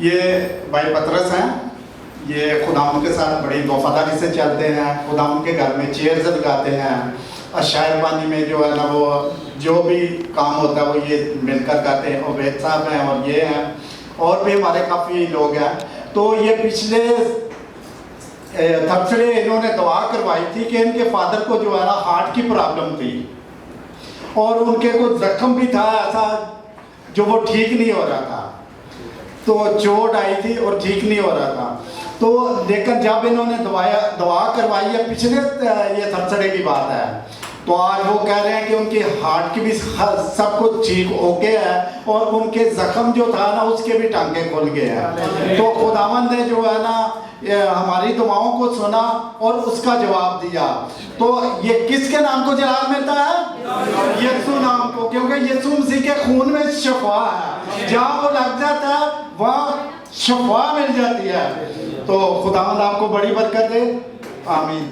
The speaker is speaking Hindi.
ये भाई पतरस हैं, ये खुदाम के साथ बड़ी वफादारी से चलते हैं। खुदाम के घर में चेयर्स लगाते हैं। शायरबानी में जो है ना वो जो भी काम होता है वो ये मिलकर करते हैं। उबैद साहब हैं और ये हैं और भी हमारे काफ़ी लोग हैं। तो ये पिछले थर्सडे इन्होंने दुआ करवाई थी कि इनके फादर को जो है ना हार्ट की प्रॉब्लम थी और उनके कुछ जख्म भी था ऐसा जो वो ठीक नहीं हो रहा था। तो चोट आई थी और ठीक नहीं हो रहा था। तो लेकिन जब इन्होंने दुआ करवाई है, पिछले ये थर्सडे की बात है, तो आज वो कह रहे हैं कि उनकी हार्ट की भी सब कुछ ठीक ओके है और उनके जख्म जो था ना उसके भी टांके खुल गए हैं। तो खुदावंद ने जो है ना हमारी दुआओं को सुना और उसका जवाब दिया। तो ये किसके नाम को जलाल मिलता है? यीशु नाम को, क्योंकि यीशु मसीह के खून में शफा है। जहाँ वो लग जाता है वहाँ शफा मिल जाती है। तो खुदावंद आपको बड़ी बरकत दे। आमीन।